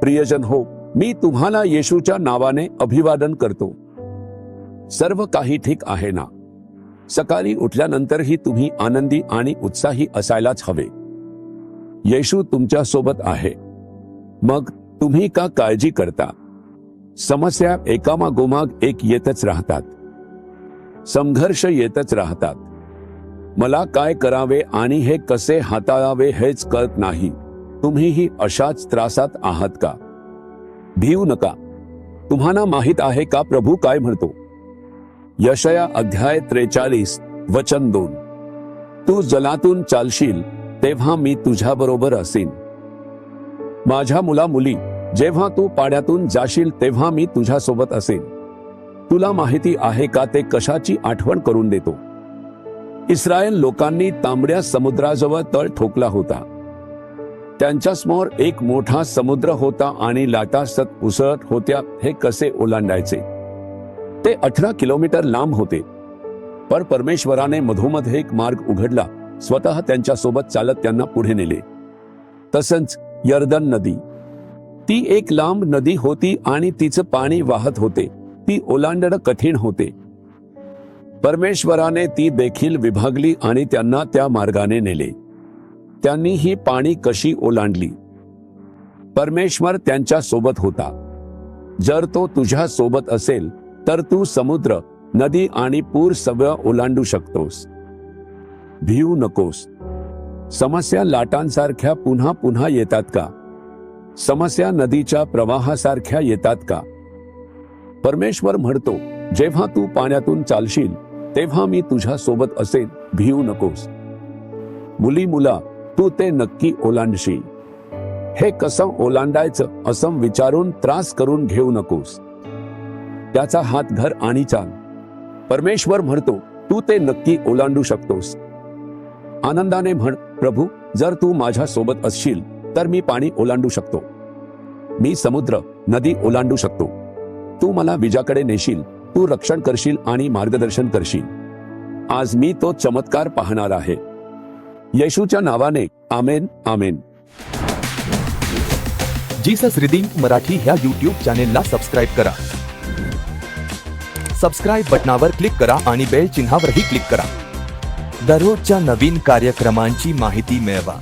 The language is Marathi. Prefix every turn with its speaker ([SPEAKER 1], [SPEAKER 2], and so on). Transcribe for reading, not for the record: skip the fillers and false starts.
[SPEAKER 1] प्रियजन हो, मी तुम्हाला येशूच्या नावाने अभिवादन करतो। सर्व काही ठीक आहे ना? सकाळी उठल्यानंतरही तुम्ही आनंदी आणि उत्साही असायलाच हवे। येशू तुमच्या सोबत आहे। मग तुम्ही का काळजी करता? समस्या एकामागोमाग एक येतच राहतात, संघर्ष येतच राहतात। मला काय करावे आणि हे कसे हाताळावे हेच कळत नाही। तुम्हीही अशाच त्रासात आहात का? भीऊ नका। तुम्हाला माहित आहे का प्रभू काय म्हणतो? यशाया अध्याय 43 वचन 2, तू जलातून चालशील तेव्हा मी तुझ्याबरोबर असेन। माझ्या मुला मुली, जेव्हा तू पाण्यातून जाशील तेव्हा मी तुझ्यासोबत असेन। तुला माहिती आहे का ते कशाची आठवण करून देतो? इस्रायल लोकांनी तांबड्या समुद्राजवळ तळ ठोकला होता। त्यांच्यासमोर एक मोठा समुद्र होता आणि लाटा सतत उसळत होत्या। हे कसे ओलांडायचे? ते 18 किलोमीटर लांब होते, पण परमेश्वराने मधोमध एक मार्ग उघडला, स्वतः त्यांच्या सोबत चालत त्यांना पुढे नेले। तसंच यर्दन नदी, ती एक लांब नदी होती आणि तिचं पाणी वाहत होते। ती ओलांडणं कठीण होते। परमेश्वराने ती देखील विभागली आणि त्यांना त्या मार्गाने नेले। त्यांनी ही पाणी कशी ओलांडली? परमेश्वर त्यांच्या सोबत होता। जर तो तुझ्या सोबत असेल तर तू समुद्र, नदी आणि पूर सगळं ओलांडू शकतोस। भिऊ नकोस। समस्या लाटांसारख्या पुन्हा पुन्हा येतात का? समस्या नदीच्या प्रवाहासारख्या येतात का? परमेश्वर म्हणतो, जेव्हा तू पाण्यातून चालशील तेव्हा मी तुझ्या सोबत असेन। भिऊ नकोस। मुली मुला, तू ते नक्की ओलांडशील। हे कसं ओलांडायचं असं विचारून त्रास करून घेऊ नकोस। त्याचा हात धर आणि चाल। परमेश्वर म्हणतो, तू ते नक्की ओलांडू शकतोस। आनंदाने म्हण, प्रभू, जर तू माझ्या सोबत असशील तर मी पाणी ओलांडू शकतो। मी समुद्र, नदी ओलांडू शकतो। तू मला विजाकडे नेशील, तू रक्षण करशील आणि मार्गदर्शन करशील। आज मी तो चमत्कार पाहणार आहे। येशूच्या नावाने आमेन, आमेन।
[SPEAKER 2] जीसस रिडीम्ड मराठी ह्या YouTube चॅनेलला सबस्क्राईब करा। सबस्क्राईब बटनावर क्लिक करा आणि बेल चिन्हावरही क्लिक करा। दररोजच्या नवीन कार्यक्रमांची माहिती मिळवा।